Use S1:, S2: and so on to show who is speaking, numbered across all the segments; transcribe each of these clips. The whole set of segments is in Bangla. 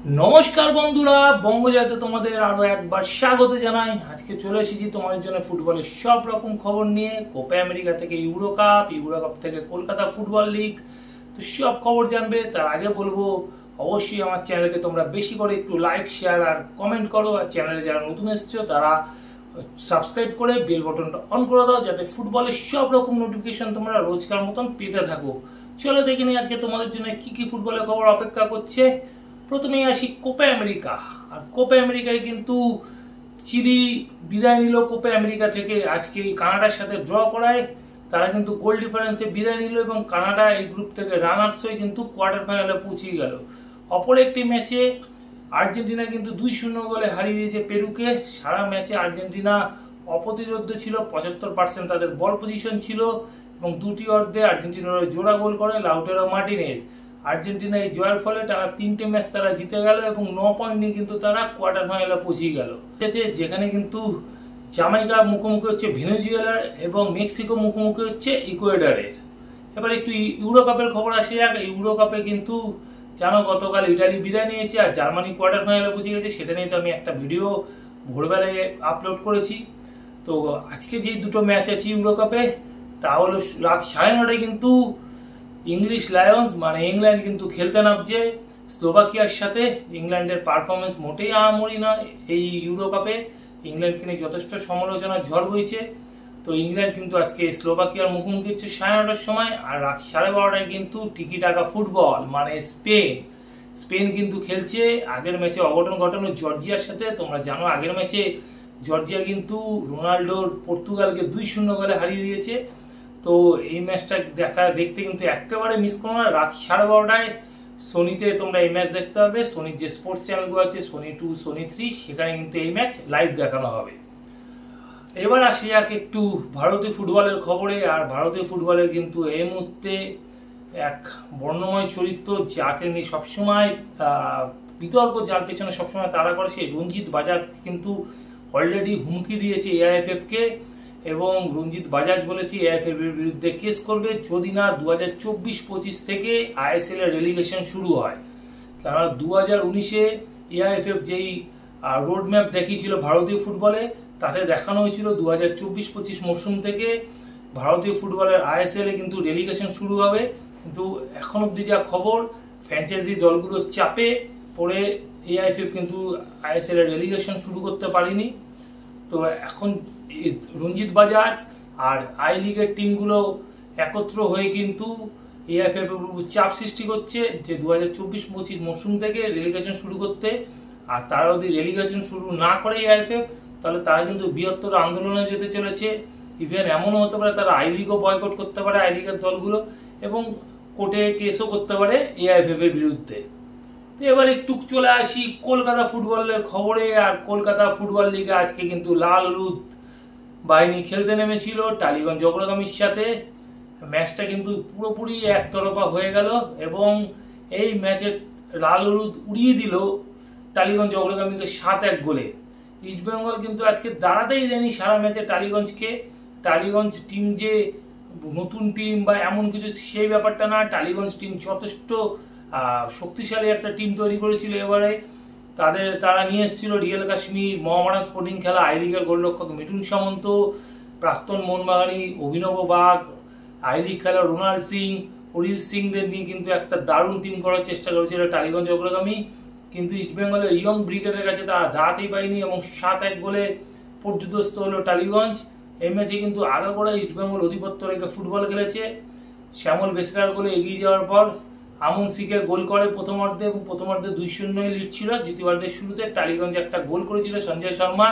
S1: নমস্কার বন্ধুরা, বঙ্গজয়তে তোমাদের আরো একবার স্বাগত জানাই। আজকে চলে এসেছি তোমাদের জন্য ফুটবলের সব রকম খবর নিয়ে। কোপা আমেরিকা থেকে ইউরো কাপ থেকে কলকাতা ফুটবল লিগ, তো সব খবর জানবে। তার আগে বলবো অবশ্যই আমার চ্যানেলকে তোমরা বেশি করে একটু লাইক, শেয়ার আর কমেন্ট করো। আর চ্যানেলে যারা নতুন এসেছো তারা সাবস্ক্রাইব করে বেল বাটনটা অন করে দাও, যাতে ফুটবলের সব রকম নোটিফিকেশন তোমরা রোজকার মতন পেতে থাকো। চলো দেখে নিই আজকে তোমাদের জন্য কি কি ফুটবলের খবর অপেক্ষা করছে। প্রথমেই আসি কোপা আমেরিকা। আর কোপা আমেরিকায় কিন্তু চিলি বিদায় নিল কোপা আমেরিকা থেকে। আজকে কানাডার সাথে ড্র করায় তারা কিন্তু গোল ডিফারেন্সে বিদায় নিল এবং কানাডা এই গ্রুপ থেকে রানার্স হয়ে কিন্তু কোয়ার্টার ফাইনালে পৌঁছে গেল। অপর একটি ম্যাচে আর্জেন্টিনা কিন্তু 2-0 গোলে হারিয়ে দিয়েছে পেরুকে। সারা ম্যাচে আর্জেন্টিনা অপ্রতিরোধ্য ছিল, 75% তাদের বল পজিশন ছিল এবং দুটি অর্ধে আর্জেন্টিনার জোড়া গোল করে লাউটারো মার্টিনেজ। আর্জেন্টিনা এই জয়ের ফলে তারা 3টে ম্যাচ তারা জিতে গেল এবং 9 পয়েন্ট নিয়ে কিন্তু তারা কোয়ার্টার ফাইনালে পৌঁছে গেল। যেখানে কিন্তু জামাইকা মুখোমুখি হচ্ছে ভেনেজুয়েলার এবং মেক্সিকো মুখোমুখি হচ্ছে ইকুয়েডরের। এবার একটু ইউরো কাপের খবর আসে যাক। ইউরো কাপে কিন্তু জানো গতকাল ইটালি বিদায় নিয়েছে আর জার্মানি কোয়ার্টার ফাইনালে পৌঁছে গেছে। সেটা নিয়ে তো আমি একটা ভিডিও ভোরবেলায় আপলোড করেছি। তো আজকে যে দুটো ম্যাচ আছে ইউরো কাপে, তা হলো রাত 9:30টায় কিন্তু ইংলিশ লায়ন্স মানে ইংল্যান্ড কিন্তু খেলতে নামছে স্লোভাকিয়ার সাথে। ইংল্যান্ডের পারফরমেন্স মোটেই আহামরি নয় এই ইউরো কাপে। ইংল্যান্ডকে নিয়ে যথেষ্ট সমালোচনার ঝড় বইছে। তো ইংল্যান্ড কিন্তু আজকে স্লোভাকিয়ার মুখোমুখি হচ্ছে 9:30টার সময়। আর রাত 12:30টায় কিন্তু টিকি টাকা ফুটবল মানে স্পেন কিন্তু খেলছে। আগের ম্যাচে অঘটন ঘটানো জর্জিয়ার সাথে। তোমরা জানো আগের ম্যাচে জর্জিয়া কিন্তু রোনাল্ডোর পর্তুগালকে 2-0 গোলে হারিয়ে দিয়েছে। তো এই ম্যাচটা দেখতে কিন্তু একেবারে মিস করো না। রাত 12:30টায় সোনিতে তোমরা এই ম্যাচ দেখতে হবে। সোনির যে স্পোর্টস চ্যানেলগুলো আছে, সোনি 2, সোনি 3, সেখানে কিন্তু এই ম্যাচ লাইভ দেখানো হবে। এবার আসি যাক একটু ভারতীয় ফুটবলের খবরে। আর ভারতীয় ফুটবলের কিন্তু এই মুহূর্তে এক বর্ণময় চরিত্র, যাকে নিয়ে সবসময় বিতর্ক, যার পেছনে সবসময় তাড়া করে, সেই রঞ্জিত বাজাজ কিন্তু অলরেডি হুমকি দিয়েছে এআইএফএফ কে। এবং রঞ্জিত বাজাজ বলেছে এআইএফএফ এর বিরুদ্ধে কেস করবে যদি না 2024-25 থেকে আইএসএল এর রেলিগেশন শুরু হয়। কারণ 2019-এ এআইএফএফ যেই রোড ম্যাপ দেখিয়েছিল ভারতীয় ফুটবলে, তাতে দেখানো হয়েছিল 2024-25 মরশুম থেকে ভারতীয় ফুটবলের আইএসএল এ কিন্তু রেলিগেশন শুরু হবে। কিন্তু এখন অব্দি যা খবর, ফ্র্যাঞ্চাইজি দলগুলোর চাপে পড়ে এআইএফএফ কিন্তু আইএসএল এর রেলিগেশন শুরু করতে পারেনি। তো এখন রঞ্জিত বাজাজ আর আই লিগের টিমগুলো একত্র হয়ে কিন্তু এআইএফএফ এর উপর চাপ সৃষ্টি করছে যে 2024-25 মরশুম থেকে রেলিগেশন শুরু করতে। আর তারা যদি রেলিগেশন শুরু না করে এআইএফএফ, তাহলে তারা কিন্তু বৃহত্তর আন্দোলনে যেতে চলেছে। ইভেন এমনও হতে পারে তারা আই লিগও বয়কট করতে পারে, আই লিগের দলগুলো, এবং কোর্টে কেসও করতে পারে এআইএফএফ এর বিরুদ্ধে। এবার একটু চলে আসি কলকাতা ফুটবলের খবরে। আর কলকাতা ফুটবল লিগে আজকে কিন্তু লাল হলুদ বাহিনী খেলতে নেমেছিল টালিগঞ্জ অগ্রগামীর সাথে। ম্যাচটা কিন্তু পুরোপুরি একতরফা হয়ে গেল এবং এই ম্যাচে লাল হলুদ উড়িয়ে দিল টালিগঞ্জ অগ্রগামীকে 7-1 গোলে। ইস্টবেঙ্গল কিন্তু আজকে দাঁড়াতেই দেয়নি সারা ম্যাচে টালিগঞ্জকে। টালিগঞ্জ টিম যে নতুন টিম বা এমন কিছু সেই ব্যাপারটা না। টালিগঞ্জ টিম যথেষ্ট শক্তিশালী একটা টিম তৈরি করেছিল। এবারে তারা নিয়ে এসেছিল রিয়েল কাশ্মীর, মোহামেডান স্পোর্টিং খেলা আই লিগের গোলরক্ষক মিঠুন সামন্ত, প্রাক্তন মোহনবাগানী অভিনব বাগ, আই লিগ খেলা রোনাল্ড সিং, অরিজিৎ সিংদের নিয়ে কিন্তু একটা দারুণ টিম করার চেষ্টা করেছিল টালিগঞ্জ অগ্রগামী। কিন্তু ইস্টবেঙ্গলের ইয়ং ব্রিগেডের কাছে তারা দাঁড়াতেই পায়নি এবং 7-1 গোলে পর্যুদস্ত হলো টালিগঞ্জ। এই ম্যাচে কিন্তু আগাগোড়া ইস্টবেঙ্গল আধিপত্য রেখে ফুটবল খেলেছে। শ্যামল বেসরার গোলে এগিয়ে যাওয়ার পর আমন সিকে গোল করে প্রথমার্ধে, এবং প্রথমার্ধে 2-0 লিড ছিল। দ্বিতীয়ার্ধের শুরুতে টালিগঞ্জ একটা গোল করেছিল সঞ্জয় শর্মা,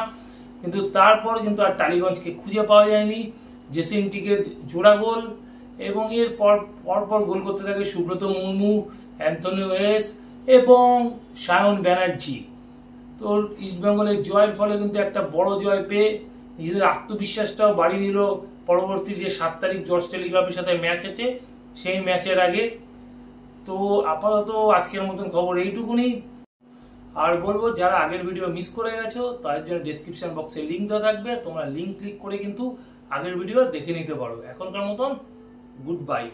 S1: কিন্তু তারপর কিন্তু আর টালিগঞ্জকে খুঁজে পাওয়া যায়নি। জেসিংটিকে জোড়া গোল এবং এর পরপর গোল করতে থাকে সুব্রত মুর্মু, অ্যান্থনি ওয়েস এবং সায়ন ব্যানার্জি। তো ইস্টবেঙ্গলের জয়ের ফলে কিন্তু একটা বড় জয় পেয়ে নিজেদের আত্মবিশ্বাসটাও বাড়িয়ে নিল পরবর্তী যে 7 তারিখ জর্জ টেলিগ্রাফের সাথে ম্যাচ আছে সেই ম্যাচের আগে। তো আপাতত আজকের মতন খবর এইটুকুনি। আর বলবো যারা আগের ভিডিও মিস করে গেছো তাদের জন্য ডেসক্রিপশন বক্সে লিঙ্ক দেওয়া থাকবে, তোমরা লিঙ্ক ক্লিক করে কিন্তু আগের ভিডিও দেখে নিতে পারো। এখনকার মতন গুড বাই।